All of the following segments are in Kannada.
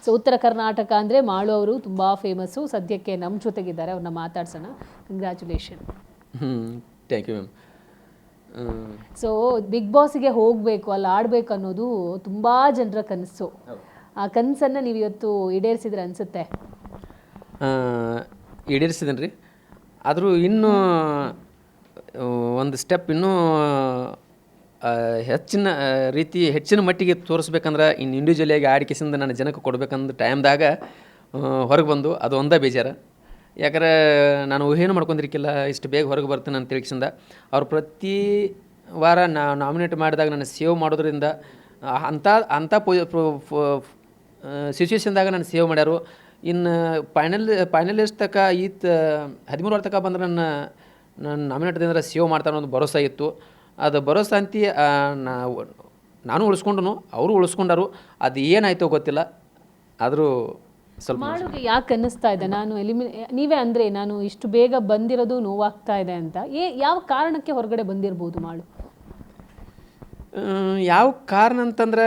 ಸೊ ಉತ್ತರ ಕರ್ನಾಟಕ ಅಂದರೆ ಮಾಳು ಅವರು ತುಂಬ ಫೇಮಸ್ಸು. ಸದ್ಯಕ್ಕೆ ನಮ್ಮ ಜೊತೆಗಿದ್ದಾರೆ, ಅವ್ರನ್ನ ಮಾತಾಡ್ಸೋಣ. Congratulation. Thank you ma'am. So Bigg ಬಾಸ್ಗೆ ಹೋಗಬೇಕು, ಅಲ್ಲಿ ಆಡಬೇಕು ಅನ್ನೋದು ತುಂಬ ಜನರ ಕನಸು. ಆ ಕನಸನ್ನು ನೀವು ಇವತ್ತು ಈಡೇರಿಸಿದ್ರೆ ಅನಿಸುತ್ತೆ? ಈಡೇರಿಸಿದ್ದೀನಿ ರೀ. ಆದರೂ ಇನ್ನೂ ಒಂದು ಸ್ಟೆಪ್ ಇನ್ನೂ ಹೆಚ್ಚಿನ ಮಟ್ಟಿಗೆ ತೋರಿಸ್ಬೇಕಂದ್ರೆ ಇನ್ನು ಇಂಡಿವಿಜುವಲಿಯಾಗಿ ಆಡಿಕೆಸಿಂದ ನನ್ನ ಜನಕ್ಕೆ ಕೊಡ್ಬೇಕಂದ ಟೈಮ್ದಾಗ ಹೊರಗೆ ಬಂದು ಅದು ಒಂದೇ ಬೇಜಾರು. ಯಾಕಂದ್ರೆ ನಾನು ಊಹೆನೂ ಮಾಡ್ಕೊಂಡಿರ್ಕಿಲ್ಲ ಇಷ್ಟು ಬೇಗ ಹೊರಗೆ ಬರ್ತೀನಿ ಅಂತ ತಿಳ್ಕಿಸಿಂದ. ಅವ್ರು ಪ್ರತಿ ವಾರ ನಾಮಿನೇಟ್ ಮಾಡಿದಾಗ ನಾನು ಸೇವ್ ಮಾಡೋದ್ರಿಂದ ಅಂಥ ಸಿಚುವೇಶನ್ದಾಗ ನಾನು ಸೇವ್ ಮಾಡ್ಯಾರು. ಇನ್ನು ಫೈನಲಿಸ್ಟ್ ತನಕ 13 ವಾರ ತನಕ ಬಂದ್ರೆ ನನ್ನ ನಾಮಿನೇಟ್ದಿಂದ ಸೇವ್ ಮಾಡ್ತಾರೆ ಅನ್ನೋದು ಭರೋಸೆ ಇತ್ತು. ಅದು ಭರೋಸೆ ಅಂತಿ ನಾನು ಉಳಿಸ್ಕೊಂಡ್ರು, ಅವರು ಉಳಿಸ್ಕೊಂಡರು. ಅದು ಏನಾಯಿತೋ ಗೊತ್ತಿಲ್ಲ. ಆದರೂ ಸ್ವಲ್ಪ ಮಾಳುಗೆ ಯಾಕೆ ಅನ್ನಿಸ್ತಾ ಇದೆ ನಾನು ನೀವೇ ಅಂದರೆ ನಾನು ಇಷ್ಟು ಬೇಗ ಬಂದಿರೋದು ನೋವಾಗ್ತಾ ಇದೆ ಅಂತ? ಯಾವ ಕಾರಣಕ್ಕೆ ಹೊರಗಡೆ ಬಂದಿರ್ಬೋದು ಮಾಳು? ಯಾವ ಕಾರಣ ಅಂತಂದ್ರೆ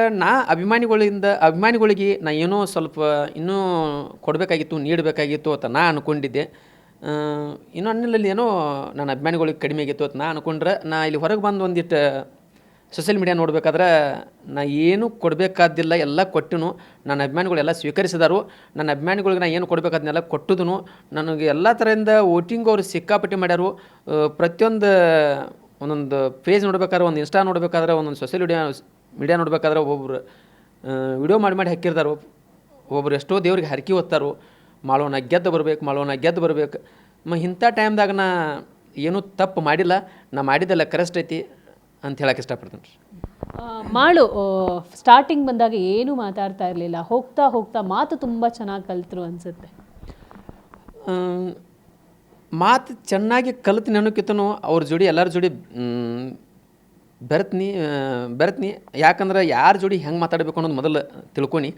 ಅಭಿಮಾನಿಗಳಿಗೆ ನಾ ಏನೋ ಸ್ವಲ್ಪ ಇನ್ನೂ ಕೊಡಬೇಕಾಗಿತ್ತು, ನೀಡಬೇಕಾಗಿತ್ತು ಅಂತ ನಾ ಅಂದ್ಕೊಂಡಿದ್ದೆ. ಇನ್ನೂ ಅನ್ನಲ್ಲಿ ಏನೋ ನನ್ನ ಅಭಿಮಾನಿಗಳಿಗೆ ಕಡಿಮೆ ಆಗಿತ್ತು ಅಂತ ನಾ ಅಂದ್ಕೊಂಡ್ರೆ, ನಾ ಇಲ್ಲಿ ಹೊರಗೆ ಬಂದು ಒಂದಿಟ್ಟು ಸೋಷಿಯಲ್ ಮೀಡಿಯಾ ನೋಡ್ಬೇಕಾದ್ರೆ ನಾ ಏನು ಕೊಡಬೇಕಾದಿಲ್ಲ, ಎಲ್ಲ ಕೊಟ್ಟನು. ನನ್ನ ಅಭಿಮಾನಿಗಳೆಲ್ಲ ಸ್ವೀಕರಿಸಿದಾರು. ನನ್ನ ಅಭಿಮಾನಿಗಳಿಗೆ ನಾ ಏನು ಕೊಡಬೇಕಾದನ್ನೆಲ್ಲ ಕೊಟ್ಟಿದ್ದು. ನನಗೆ ಎಲ್ಲ ಥರದಿಂದ ವೋಟಿಂಗ್ ಅವರು ಸಿಕ್ಕಾಪಟ್ಟಿ ಮಾಡ್ಯಾರು. ಪ್ರತಿಯೊಂದು ಒಂದೊಂದು ಪೇಜ್ ನೋಡ್ಬೇಕಾದ್ರೆ, ಒಂದು ಇನ್ಸ್ಟಾ ನೋಡ್ಬೇಕಾದ್ರೆ, ಒಂದೊಂದು ಸೋಷಿಯಲ್ ಮೀಡಿಯಾ ನೋಡ್ಬೇಕಾದ್ರೆ ಒಬ್ಬೊಬ್ರು ವಿಡಿಯೋ ಮಾಡಿ ಹಾಕಿರ್ತಾರೋ, ಒಬ್ಬರು ಎಷ್ಟೋ ದೇವ್ರಿಗೆ ಹರಕೆ ಹೊತ್ತಾರೋ, ಮಾಡೋಣ ಗೆದ್ದು ಬರಬೇಕು. ಇಂಥ ಟೈಮ್ದಾಗ ನಾ ಏನೂ ತಪ್ಪು ಮಾಡಿಲ್ಲ, ನಾ ಮಾಡಿದ್ದೆಲ್ಲ ಕರೆಕ್ಟ್ ಐತಿ ಅಂತ ಹೇಳಕ್ಕೆ ಇಷ್ಟಪಡ್ತೀನಿ ರೀ. ಮಾಳು ಸ್ಟಾರ್ಟಿಂಗ್ ಬಂದಾಗ ಏನೂ ಮಾತಾಡ್ತಾ ಇರಲಿಲ್ಲ, ಹೋಗ್ತಾ ಮಾತು ತುಂಬ ಚೆನ್ನಾಗಿ ಕಲ್ತರು ಅನಿಸುತ್ತೆ. ಮಾತು ಚೆನ್ನಾಗಿ ಕಲಿತು ಅನ್ನೋಕ್ಕಿಂತನೂ ಅವ್ರ ಜೋಡಿ ಎಲ್ಲರ ಜೋಡಿ ಬೆರೆತ್ನಿ. ಯಾಕಂದ್ರೆ ಯಾರ ಜೋಡಿ ಹೆಂಗೆ ಮಾತಾಡಬೇಕು ಅನ್ನೋದು ಮೊದಲು ತಿಳ್ಕೊಂಡು,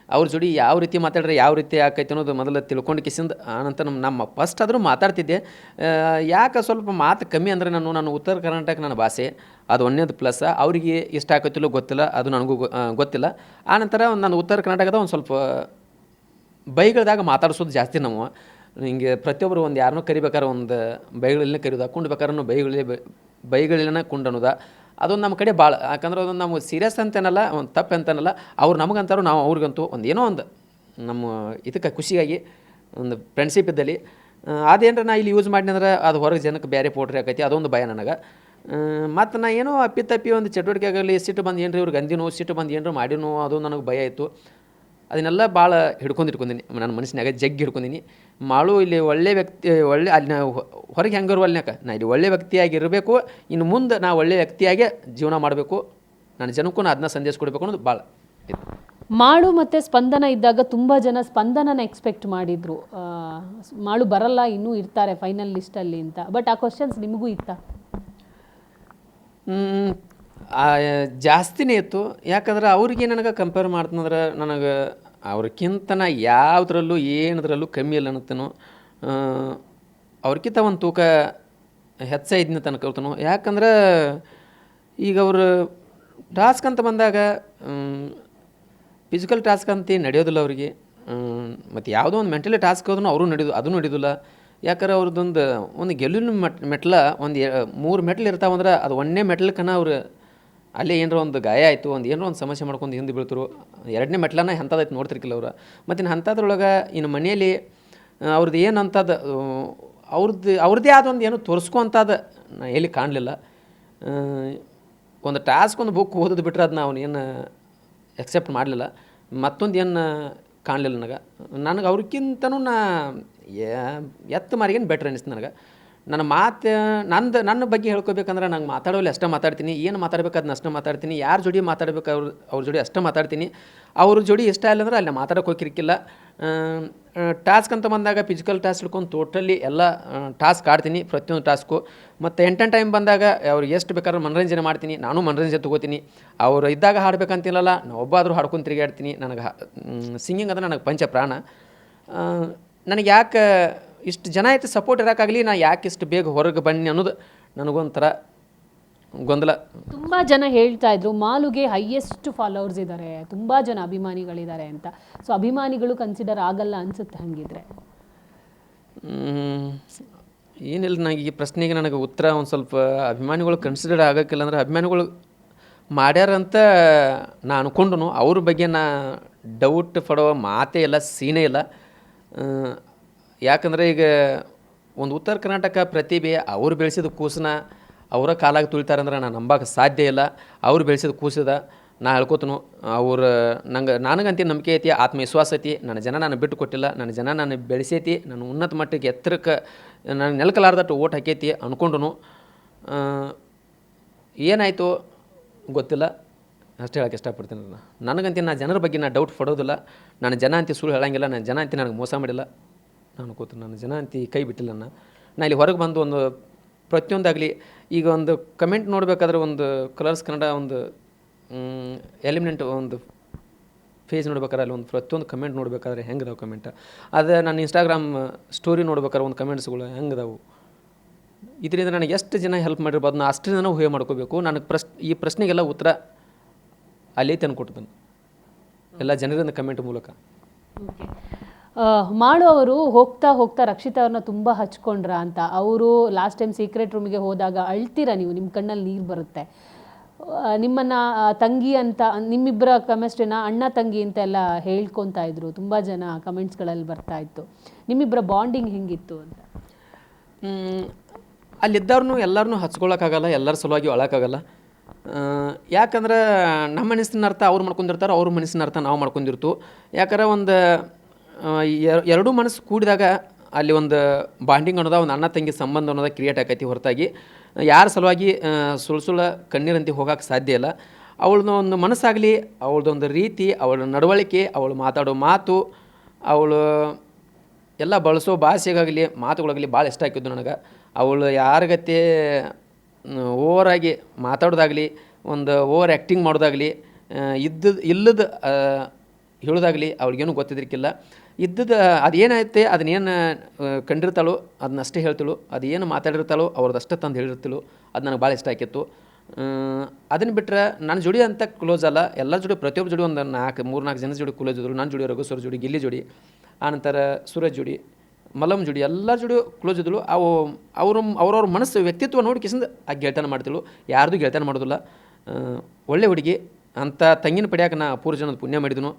ಅವ್ರ ಜೋಡಿ ಯಾವ ರೀತಿ ಮಾತಾಡ್ರೆ ಯಾವ ರೀತಿ ಆಕೈತೆ ಅನ್ನೋದು ಮೊದಲು ತಿಳ್ಕೊಂಡು ಕಿಸಿಂದ ಆನಂತರ ನಮ್ಮ ಫಸ್ಟ್ ಆದರೂ ಮಾತಾಡ್ತಿದ್ದೆ. ಯಾಕೆ ಸ್ವಲ್ಪ ಮಾತು ಕಮ್ಮಿ ಅಂದರೆ ನಾನು ಉತ್ತರ ಕರ್ನಾಟಕ ನನ್ನ ಭಾಷೆ ಅದು ಒಂದೇದು ಪ್ಲಸ್. ಅವರಿಗೆ ಇಷ್ಟ ಆಕೈತಿಲ್ಲೋ ಗೊತ್ತಿಲ್ಲ, ಅದು ನನಗೂ ಗೊತ್ತಿಲ್ಲ. ಆನಂತರ ನಾನು ಉತ್ತರ ಕರ್ನಾಟಕದ ಒಂದು ಸ್ವಲ್ಪ ಬೈಗಳದಾಗ ಮಾತಾಡಿಸೋದು ಜಾಸ್ತಿ. ನಾವು ಹಿಂಗೆ ಪ್ರತಿಯೊಬ್ಬರು ಒಂದು ಯಾರನ್ನೂ ಕರಿಬೇಕಾದ್ರೆ ಒಂದು ಬೈಗಳಲ್ಲೇ ಕರೆಯೋದು, ಕುಂಡ್ಬೇಕಾದ್ರೂ ಬೈಗಳಿನ ಕುಂಡನೋದ. ಅದೊಂದು ನಮ್ಮ ಕಡೆ ಭಾಳ. ಯಾಕಂದ್ರೆ ಅದೊಂದು ನಮಗೆ ಸೀರಿಯಸ್ ಅಂತೇನಲ್ಲ, ಒಂದು ತಪ್ಪು ಅಂತನಲ್ಲ. ಅವ್ರು ನಮಗಂತಾರು, ನಾವು ಅವ್ರಿಗಂತೂ ಒಂದು ಏನೋ ಒಂದು ನಮ್ಮ ಇದಕ್ಕೆ ಖುಷಿಯಾಗಿ ಒಂದು ಫ್ರೆಂಡ್ಶಿಪ್ ಇದ್ದಲ್ಲಿ ಅದೇನ್ರ ನಾ ಇಲ್ಲಿ ಯೂಸ್ ಮಾಡಿನಿ ಅಂದ್ರೆ ಅದು ಹೊರಗೆ ಜನಕ್ಕೆ ಬೇರೆ ಪೋಟ್ರಿ ಆಕೈತಿ. ಅದೊಂದು ಭಯ ನನಗೆ. ಮತ್ತು ನಾ ಏನೋ ಅಪ್ಪಿ ಒಂದು ಚಟುವಟಿಕೆ ಆಗಲಿ, ಸಿಟ್ಟು ಬಂದು ಏನ್ರಿ ಇವ್ರಿಗೆ ಅಂದಿನೋ, ಸಿಟ್ಟು ಬಂದು ಏನರ ಮಾಡಿನೋ, ಅದು ನನಗೆ ಭಯ ಇತ್ತು. ಅದನ್ನೆಲ್ಲ ಭಾಳ ಹಿಡ್ಕೊಂಡಿನಿ ನನ್ನ ಮನಸ್ಸಿನಾಗ, ಜಗ್ಗಿ ಹಿಡ್ಕೊಂಡಿನಿ. ಮಾಳು ಇಲ್ಲಿ ಒಳ್ಳೆ ವ್ಯಕ್ತಿ, ಅಲ್ಲಿ ನಾವು ಹೊರಗೆ ಹೆಂಗರು ಅಲ್ಲಿನಾಕ ನಾ ಇಲ್ಲಿ ಒಳ್ಳೆ ವ್ಯಕ್ತಿಯಾಗಿರಬೇಕು. ಇನ್ನು ಮುಂದೆ ನಾ ಒಳ್ಳೆ ವ್ಯಕ್ತಿಯಾಗಿ ಜೀವನ ಮಾಡಬೇಕು, ನನ್ನ ಜನಕ್ಕೂ ನಾ ಅದನ್ನ ಸಂದೇಶ ಕೊಡಬೇಕು ಅನ್ನೋದು ಭಾಳ ಇತ್ತು. ಮಾಳು ಮತ್ತು ಸ್ಪಂದನ ಇದ್ದಾಗ ತುಂಬ ಜನ ಸ್ಪಂದನನ ಎಕ್ಸ್ಪೆಕ್ಟ್ ಮಾಡಿದರು, ಮಾಳು ಬರಲ್ಲ, ಇನ್ನೂ ಇರ್ತಾರೆ ಫೈನಲ್ ಲಿಸ್ಟಲ್ಲಿ ಅಂತ. ಬಟ್ ಆ ಕ್ವಶನ್ಸ್ ನಿಮಗೂ ಇತ್ತಾ? ಜಾಸ್ತಿನೇ ಇತ್ತು. ಯಾಕಂದ್ರೆ ಅವ್ರಿಗೆ ನನಗೆ ಕಂಪೇರ್ ಮಾಡ್ತಂದ್ರೆ ನನಗೆ ಅವ್ರಿಗಿಂತ ಯಾವುದ್ರಲ್ಲೂ ಏನದ್ರಲ್ಲೂ ಕಮ್ಮಿ ಇಲ್ಲ ಅನ್ನತ್ತೇನೋ. ಅವ್ರಿಗಿಂತ ಒಂದು ತೂಕ ಹೆಚ್ಚಾಯಿದ್ನ ತನಕರ್ತನೋ. ಯಾಕಂದ್ರೆ ಈಗ ಅವರು ಟಾಸ್ಕ್ ಅಂತ ಬಂದಾಗ ಫಿಸಿಕಲ್ ಟಾಸ್ಕ್ ಅಂತ ನಡೆಯೋದಿಲ್ಲ ಅವ್ರಿಗೆ. ಮತ್ತು ಯಾವುದೋ ಒಂದು ಮೆಂಟಲಿ ಟಾಸ್ಕ್ ಹೋದ್ರೂ ಅವರು ಅದು ನಡೆಯೋದಿಲ್ಲ. ಯಾಕಂದ್ರೆ ಅವ್ರದ್ದೊಂದು ಗೆಲುವಿನ ಮೆಟ್ಲ ಒಂದು 3 ಮೆಟ್ಲು ಇರ್ತಾವಂದ್ರೆ ಅದು ಒಂದನೇ ಮೆಟ್ಲಕ್ಕನ ಅವ್ರು ಅಲ್ಲೇ ಏನರ ಒಂದು ಗಾಯ ಆಯಿತು, ಒಂದು ಏನೋ ಒಂದು ಸಮಸ್ಯೆ ಮಾಡ್ಕೊಂಡು ಹಿಂದೆ ಬೀಳ್ತರು. 2ನೇ ಮೆಟ್ಲನ್ನ ಎಂಥದೈತೆ ನೋಡ್ತಿರ್ಕಿಲ್ಲ ಅವ್ರು. ಮತ್ತು ಇನ್ನು ಅಂಥದ್ರೊಳಗೆ ಇನ್ನು ಮನೆಯಲ್ಲಿ ಅವ್ರದ್ದು ಏನು ಅಂಥದ್ದು ಅವ್ರದ್ದೇ ಆದೊಂದು ಏನೋ ತೋರಿಸ್ಕೊಂಥದ್ದು ನಾ ಎಲ್ಲಿ ಕಾಣಲಿಲ್ಲ. ಒಂದು ಟಾಸ್ಕ್ ಒಂದು ಬುಕ್ ಓದೋದು ಬಿಟ್ಟರೆ ಅದನ್ನ ಅವನು ಏನು ಎಕ್ಸೆಪ್ಟ್ ಮಾಡಲಿಲ್ಲ. ಮತ್ತೊಂದು ಏನು ಕಾಣಲಿಲ್ಲ ನನಗೆ ಅವ್ರಿಗಿಂತನೂ ಎತ್ತು ಮಾರಿಗೇನು ಬೆಟ್ರ್ ಅನ್ನಿಸ್ತು ನನಗೆ. ನನ್ನ ಮಾತು ನನ್ನ ಬಗ್ಗೆ ಹೇಳ್ಕೊಬೇಕಂದ್ರೆ ನಂಗೆ ಮಾತಾಡೋಲ್ಲಿ ಅಷ್ಟೇ ಮಾತಾಡ್ತೀನಿ, ಏನು ಮಾತಾಡ್ಬೇಕು ಅದನ್ನ ಅಷ್ಟೇ ಮಾತಾಡ್ತೀನಿ. ಯಾರ ಜೋಡಿ ಮಾತಾಡ್ಬೇಕು ಅವ್ರ ಜೋಡಿ ಅಷ್ಟೇ ಮಾತಾಡ್ತೀನಿ. ಅವ್ರ ಜೋಡಿ ಇಷ್ಟ ಇಲ್ಲ ಅಂದ್ರೆ ಅಲ್ಲಿ ಮಾತಾಡೋಕೆ ಹೋಗಿರ್ಕಿಲ್ಲ. ಟಾಸ್ಕ್ ಅಂತ ಬಂದಾಗ ಫಿಸಿಕಲ್ ಟಾಸ್ಕ್ ಹಿಡ್ಕೊಂಡು ಟೋಟಲಿ ಎಲ್ಲ ಟಾಸ್ಕ್ ಆಡ್ತೀನಿ, ಪ್ರತಿಯೊಂದು ಟಾಸ್ಕು. ಮತ್ತು ಎಂಟನ್ ಟೈಮ್ ಬಂದಾಗ ಅವ್ರಿಗೆ ಎಷ್ಟು ಬೇಕಾದ್ರೂ ಮನರಂಜನೆ ಮಾಡ್ತೀನಿ, ನಾನು ಮನರಂಜನೆ ತೊಗೋತೀನಿ. ಅವ್ರು ಇದ್ದಾಗ ಹಾಡ್ಬೇಕಂತಿಲ್ಲಲ್ಲ, ನಾವು ಒಬ್ಬಾದರೂ ಹಾಡ್ಕೊಂಡು ತಿರುಗಾಡ್ತೀನಿ. ನನಗೆ ಸಿಂಗಿಂಗ್ ಅಂದರೆ ನನಗೆ ಪಂಚ ಪ್ರಾಣ. ನನಗೆ ಯಾಕೆ ಇಷ್ಟು ಜನ ಆಯ್ತು ಸಪೋರ್ಟ್ ಇರೋಕ್ಕಾಗಲಿ, ನಾ ಯಾಕೆ ಇಷ್ಟು ಬೇಗ ಹೊರಗೆ ಬನ್ನಿ ಅನ್ನೋದು ನನಗೊಂಥರ ಗೊಂದಲ. ತುಂಬ ಜನ ಹೇಳ್ತಾ ಇದ್ರು ಮಾಲುಗೆ ಹೈಯೆಸ್ಟ್ ಫಾಲೋವರ್ಸ್ ಇದ್ದಾರೆ, ತುಂಬ ಜನ ಅಭಿಮಾನಿಗಳಿದ್ದಾರೆ ಅಂತ. ಸೊ ಅಭಿಮಾನಿಗಳು ಕನ್ಸಿಡರ್ ಆಗಲ್ಲ ಅನ್ಸುತ್ತೆ ಹಂಗಿದ್ರೆ? ಏನಿಲ್ಲ, ನನಗೆ ಈ ಪ್ರಶ್ನೆಗೆ ನನಗೆ ಉತ್ತರ ಒಂದು ಸ್ವಲ್ಪ ಅಭಿಮಾನಿಗಳು ಕನ್ಸಿಡರ್ ಆಗೋಕ್ಕಿಲ್ಲ ಅಂದ್ರೆ ಅಭಿಮಾನಿಗಳು ಮಾಡ್ಯಾರಂತ ನಾ ಅನ್ಕೊಂಡನು. ಅವ್ರ ಬಗ್ಗೆ ನಾ ಡೌಟ್ ಪಡೋ ಮಾತೇ ಇಲ್ಲ, ಸೀನೇ ಇಲ್ಲ. ಯಾಕಂದರೆ ಈಗ ಒಂದು ಉತ್ತರ ಕರ್ನಾಟಕ ಪ್ರತಿಭೆ ಅವ್ರು ಬೆಳೆಸಿದ ಕೂಸನ್ನ ಅವರ ಕಾಲಾಗಿ ತುಳಿತಾರಂದ್ರೆ ನಾನು ನಂಬಕ್ಕೆ ಸಾಧ್ಯ ಇಲ್ಲ. ಅವ್ರು ಬೆಳೆಸಿದ ಕೂಸದ ನಾ ಹೇಳ್ಕೊತನು. ಅವ್ರು ನನಗಂತೂ ನಂಬಿಕೆ ಐತಿ, ಆತ್ಮವಿಶ್ವಾಸ ಐತಿ. ನನ್ನ ಜನ ನಾನು ಬಿಟ್ಟು ಕೊಟ್ಟಿಲ್ಲ, ನನ್ನ ಜನ ನಾನು ಬೆಳೆಸೈತಿ, ನಾನು ಉನ್ನತ ಮಟ್ಟಕ್ಕೆ ಎತ್ತರಕ್ಕೆ ನಾನು ನೆಲಕಲಾರ್ದಟ್ಟು ಓಟ್ ಹಾಕೈತಿ ಅಂದ್ಕೊಂಡನು. ಏನಾಯಿತು ಗೊತ್ತಿಲ್ಲ, ಅಷ್ಟೇ ಹೇಳಕ್ಕೆ ಇಷ್ಟಪಡ್ತೀನಿ. ನನಗಂತ ನಾ ಜನರ ಬಗ್ಗೆ ನಾ ಡೌಟ್ ಪಡೋದಿಲ್ಲ. ನನ್ನ ಜನ ಅಂತ ಸುಳ್ಳು ಹೇಳಂಗಿಲ್ಲ, ನನ್ನ ಜನ ಅಂತ ನನಗೆ ಮೋಸ ಮಾಡಿಲ್ಲ. ನಾನು ಕೂತು ನನ್ನ ಜನ ಅಂತ ಕೈ ಬಿಟ್ಟಿಲ್ಲ. ನಾ ಇಲ್ಲಿ ಹೊರಗೆ ಬಂದು ಒಂದು ಪ್ರತಿಯೊಂದಾಗಲಿ, ಈಗ ಒಂದು ಕಮೆಂಟ್ ನೋಡಬೇಕಾದ್ರೆ ಒಂದು ಕಲರ್ಸ್ ಕನ್ನಡ ಒಂದು ಎಲಿಮಿನೆಂಟ್ ಒಂದು ಫೇಸ್ ನೋಡ್ಬೇಕಾದ್ರೆ ಅಲ್ಲಿ ಒಂದು ಪ್ರತಿಯೊಂದು ಕಮೆಂಟ್ ನೋಡ್ಬೇಕಾದ್ರೆ ಹೆಂಗದಾವೆ ಕಮೆಂಟ್, ಅದು ನನ್ನ ಇನ್ಸ್ಟಾಗ್ರಾಮ್ ಸ್ಟೋರಿ ನೋಡ್ಬೇಕಾದ್ರೆ ಒಂದು ಕಮೆಂಟ್ಸ್ಗಳು ಹೆಂಗದಾವು. ಇದರಿಂದ ನನಗೆ ಎಷ್ಟು ಜನ ಹೆಲ್ಪ್ ಮಾಡಿರ್ಬೋದು, ನಾನು ಅಷ್ಟು ಜನ ಊಹೆ ಮಾಡ್ಕೋಬೇಕು. ನನಗೆ ಈ ಪ್ರಶ್ನೆಗೆಲ್ಲ ಉತ್ತರ ಅಲ್ಲೇ ತಂದುಕೊಡ್ತಾನೆ ಎಲ್ಲ ಜನರಿಂದ ಕಮೆಂಟ್ ಮೂಲಕ. ಮಾಳು ಅವರು ಹೋಗ್ತಾ ಹೋಗ್ತಾ ರಕ್ಷಿತಾ ಅವ್ರನ್ನ ತುಂಬ ಹಚ್ಕೊಂಡ್ರ ಅಂತ. ಅವರು ಲಾಸ್ಟ್ ಟೈಮ್ ಸೀಕ್ರೆಟ್ ರೂಮಿಗೆ ಹೋದಾಗ ಅಳ್ತೀರ ನೀವು, ನಿಮ್ಮ ಕಣ್ಣಲ್ಲಿ ನೀರು ಬರುತ್ತೆ. ನಿಮ್ಮನ್ನು ತಂಗಿ ಅಂತ, ನಿಮ್ಮಿಬ್ಬರ ಕೆಮಿಸ್ಟ್ರಿನ ಅಣ್ಣ ತಂಗಿ ಅಂತ ಎಲ್ಲ ಹೇಳ್ಕೊತಾ ಇದ್ರು, ತುಂಬ ಜನ ಕಮೆಂಟ್ಸ್ಗಳಲ್ಲಿ ಬರ್ತಾ ಇತ್ತು. ನಿಮ್ಮಿಬ್ಬರ ಬಾಂಡಿಂಗ್ ಹೆಂಗಿತ್ತು ಅಂತ? ಅಲ್ಲಿದ್ದವ್ರನ್ನೂ ಎಲ್ಲರನ್ನೂ ಹಚ್ಕೊಳ್ಳೋಕ್ಕಾಗಲ್ಲ, ಎಲ್ಲರ ಸಲುವಾಗಿ ಅಳೋಕ್ಕಾಗಲ್ಲ. ಯಾಕಂದ್ರೆ ನಮ್ಮ ಮನಸ್ಸಿನ ಅರ್ಥ ಅವ್ರು ಮಾಡ್ಕೊಂಡಿರ್ತಾರೆ, ಅವ್ರ ಮನಸ್ಸಿನ ಅರ್ಥ ನಾವು ಮಾಡ್ಕೊಂಡಿರ್ತು. ಯಾಕಂದ್ರೆ ಒಂದು ಎರಡೂ ಮನಸ್ಸು ಕೂಡಿದಾಗ ಅಲ್ಲಿ ಒಂದು ಬಾಂಡಿಂಗ್ ಅನ್ನೋದ, ಒಂದು ಅಣ್ಣ ತಂಗಿ ಸಂಬಂಧ ಅನ್ನೋದ ಕ್ರಿಯೇಟ್ ಆಕೈತಿ. ಹೊರತಾಗಿ ಯಾರ ಸಲುವಾಗಿ ಸುಳ್ಳು ಕಣ್ಣೀರಂತೆ ಹೋಗೋಕೆ ಸಾಧ್ಯ ಇಲ್ಲ. ಅವಳನ್ನ ಒಂದು ಮನಸ್ಸಾಗಲಿ, ಅವಳದೊಂದು ರೀತಿ, ಅವಳ ನಡವಳಿಕೆ, ಅವಳು ಮಾತಾಡೋ ಮಾತು, ಅವಳು ಎಲ್ಲ ಬಳಸೋ ಭಾಷೆಗಾಗಲಿ ಮಾತುಗಳಾಗಲಿ ಭಾಳ ಇಷ್ಟ ಆಗಿದ್ದು ನನಗೆ. ಅವಳು ಯಾರಿಗತ್ತೆ ಓವರಾಗಿ ಮಾತಾಡೋದಾಗಲಿ, ಒಂದು ಓವರ್ ಆ್ಯಕ್ಟಿಂಗ್ ಮಾಡೋದಾಗಲಿ, ಇಲ್ಲದ ಹೇಳೋದಾಗಲಿ ಅವಳಿಗೇನು ಗೊತ್ತಿದ್ರಿಕ್ಕಿಲ್ಲ. ಇದ್ದದ್ದು ಅದೇನೈತೆ ಅದನ್ನೇನು ಕಂಡಿರ್ತಾಳೋ ಅದನ್ನಷ್ಟೇ ಹೇಳ್ತಳು, ಅದೇನು ಮಾತಾಡಿರ್ತಾಳೋ ಅವ್ರದ್ದಷ್ಟೇ ತಂದು ಹೇಳಿರ್ತಾಳೋ, ಅದು ನನಗೆ ಭಾಳ ಇಷ್ಟ ಆಗಿತ್ತು. ಅದನ್ನು ಬಿಟ್ಟರೆ ನನ್ನ ಜೋಡಿ ಅಂತ ಕ್ಲೋಸ್ ಅಲ್ಲ, ಎಲ್ಲರ ಜೋಡಿ ಪ್ರತಿಯೊಬ್ಬರು ಜೋಡಿ ಒಂದು 3-4 ಜನ ಜೋಡಿ ಕ್ಲೋಸ್ ಇದ್ರು. ನನ್ನ ಜೋಡಿ ರಘು ಸರ್ ಜೋಡಿ, ಗಿಲ್ಲಿ ಜೋಡಿ, ಆನಂತರ ಸೂರಜ್ ಜೋಡಿ, ಮಲಮ್ ಜೋಡಿ, ಎಲ್ಲ ಜೋಡಿ ಕ್ಲೋಸ್ ಇದ್ಳು. ಅವ್ರವ್ರ ಮನಸ್ಸು ವ್ಯಕ್ತಿತ್ವ ನೋಡಿ ಕಿಸಿಂದ ಆ ಗೆಳ್ತನ ಮಾಡ್ತಿಳು. ಯಾರ್ದು ಗೆಳ್ತನ ಮಾಡೋದಿಲ್ಲ. ಒಳ್ಳೆ ಹುಡುಗಿ ಅಂಥ ತಂಗಿನ ಪಡ್ಯಾಕೆ ನಾ ಪೂರ್ವ ಜನದ ಪುಣ್ಯ ಮಾಡಿದನು.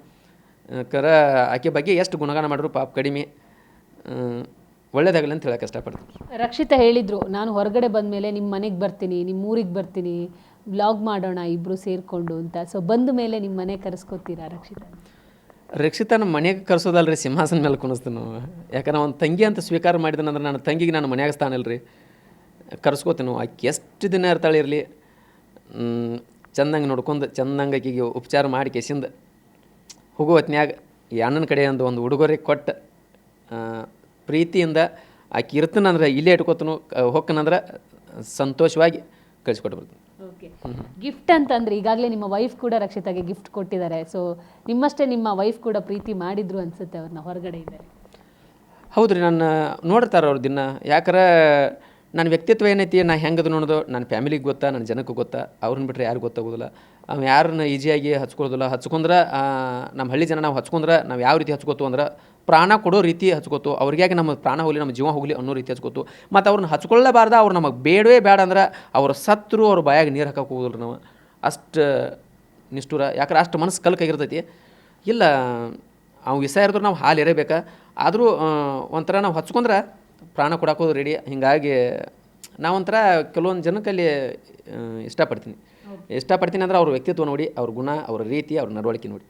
ಆಕೆ ಬಗ್ಗೆ ಎಷ್ಟು ಗುಣಗಾನ ಮಾಡಿದ್ರು ಪಾಪ ಕಡಿಮೆ. ಒಳ್ಳೇದಾಗಲಿ ಅಂತ ಹೇಳಕ್ಕೆ ಇಷ್ಟಪಡ್ತೀನಿ. ರಕ್ಷಿತಾ ಹೇಳಿದರು, ನಾನು ಹೊರಗಡೆ ಬಂದ ಮೇಲೆ ನಿಮ್ಮ ಮನೆಗೆ ಬರ್ತೀನಿ, ನಿಮ್ಮ ಊರಿಗೆ ಬರ್ತೀನಿ, ವ್ಲಾಗ್ ಮಾಡೋಣ ಇಬ್ಬರು ಸೇರಿಕೊಂಡು ಅಂತ. ಸೊ ಬಂದ ಮೇಲೆ ನಿಮ್ಮ ಮನೆಗೆ ಕರೆಸ್ಕೊತೀರಾ ರಕ್ಷಿತಾ? ನಮ್ಮ ಮನೆಗೆ ಕರೆಸೋದಲ್ರಿ, ಸಿಂಹಾಸನ ಮೇಲೆ ಕುಣಿಸ್ತೀನಿ ನಾವು. ಯಾಕಂದ್ರೆ ಒಂದು ತಂಗಿ ಅಂತ ಸ್ವೀಕಾರ ಮಾಡಿದನಂದ್ರೆ ನನ್ನ ತಂಗಿಗೆ ನಾನು ಮನ್ಯಾಗ ಸ್ಥಾನ ಇಲ್ರಿ, ಕರೆಸ್ಕೋತೀನಿ. ಆಕೆ ಎಷ್ಟು ದಿನ ಇರ್ತಾಳೆ ಇರಲಿ, ಚಂದಂಗೆ ನೋಡ್ಕೊಂಡು ಚಂದಂಗೆ ಆಕೆಗೆ ಉಪಚಾರ ಮಾಡಿ ಕೆಸಿಂದ ಹೋಗೋ ಹೊತ್ನ್ಯಾಗ ಈ ಅಣ್ಣನ ಕಡೆ ಒಂದು ಉಡುಗೊರೆ ಕೊಟ್ಟು ಪ್ರೀತಿಯಿಂದ ಆಕೆ ಇರ್ತನಂದ್ರೆ ಇಲ್ಲೇ ಇಟ್ಕೋತನು, ಹೊಕ್ಕನಂದ್ರೆ ಸಂತೋಷವಾಗಿ ಕಳಿಸ್ಕೊಟ್ಬಿಡ್ತೀನಿ. ಓಕೆ, ಗಿಫ್ಟ್ ಅಂತಂದರೆ ಈಗಾಗಲೇ ನಿಮ್ಮ ವೈಫ್ ಕೂಡ ರಕ್ಷಿತಾಗೆ ಗಿಫ್ಟ್ ಕೊಟ್ಟಿದ್ದಾರೆ. ಸೊ ನಿಮ್ಮಷ್ಟೇ ನಿಮ್ಮ ವೈಫ್ ಕೂಡ ಪ್ರೀತಿ ಮಾಡಿದ್ರು ಅನಿಸುತ್ತೆ ಅವ್ರನ್ನ ಹೊರಗಡೆ ಇದ್ದಾರೆ. ಹೌದು ರೀ, ನಾನು ನೋಡ್ತಾರೆ ಅವ್ರ ದಿನ. ಯಾಕಂದ್ರೆ ನನ್ನ ವ್ಯಕ್ತಿತ್ವ ಏನೈತಿ, ನಾನು ಹೆಂಗದು ನೋಡೋದು ನನ್ನ ಫ್ಯಾಮಿಲಿಗೆ ಗೊತ್ತಾ, ನನ್ನ ಜನಕ್ಕೆ ಗೊತ್ತಾ. ಅವ್ರನ್ನ ಬಿಟ್ಟರೆ ಯಾರು ಗೊತ್ತಾಗೋದಿಲ್ಲ. ಅವ್ನು ಯಾರನ್ನ ಈಸಿಯಾಗಿ ಹಚ್ಕೊಳ್ಳೋದಿಲ್ಲ. ಹಚ್ಕೊಂಡ್ರೆ ನಮ್ಮ ಹಳ್ಳಿ ಜನ ನಾವು ಹಚ್ಕೊಂಡ್ರೆ ನಾವು ಯಾವ ರೀತಿ ಹಚ್ಕೋತು ಅಂದ್ರೆ ಪ್ರಾಣ ಕೊಡೋ ರೀತಿ ಹಚ್ಕೋತು. ಅವ್ರಿಗಾಗಿ ನಮ್ಮ ಪ್ರಾಣ ಹೋಗಲಿ, ನಮ್ಮ ಜೀವ ಹೋಗಲಿ ಅನ್ನೋ ರೀತಿ ಹಚ್ಕೋತು. ಮತ್ತು ಅವ್ರನ್ನ ಹಚ್ಕೊಳ್ಳೇಬಾರ್ದ, ಅವ್ರು ನಮಗೆ ಬೇಡವೇ ಬೇಡ ಅಂದ್ರೆ ಅವ್ರ ಸತ್ರು ಅವ್ರ ಬಾಯಾಗ ನೀರು ಹಾಕಕ್ಕೆ ಹೋಗೋದಿಲ್ಲ ನಾವು. ಅಷ್ಟು ನಿಷ್ಠುರ. ಯಾಕಂದ್ರೆ ಅಷ್ಟು ಮನಸ್ಸು ಕಲ್ಕಾಗಿರ್ತೈತಿ. ಇಲ್ಲ ಅವ್ನು ವಿಷ ಇರಿದ್ರು ನಾವು ಹಾಲು ಇರಬೇಕಾ, ಆದರೂ ಒಂಥರ ನಾವು ಹಚ್ಕೊಂಡ್ರೆ ಪ್ರಾಣ ಕೊಡಾಕೋದು ರೆಡಿ. ಹೀಗಾಗಿ ನಾವೊಂಥರ ಕೆಲವೊಂದು ಜನಕ್ಕಲ್ಲಿ ಇಷ್ಟಪಡ್ತೀನಿ ಅಂದ್ರೆ ಅವ್ರ ವ್ಯಕ್ತಿತ್ವ ನೋಡಿ, ಅವ್ರ ಗುಣ, ಅವ್ರ ರೀತಿ, ಅವ್ರ ನಡವಳಿಕೆ ನೋಡಿ.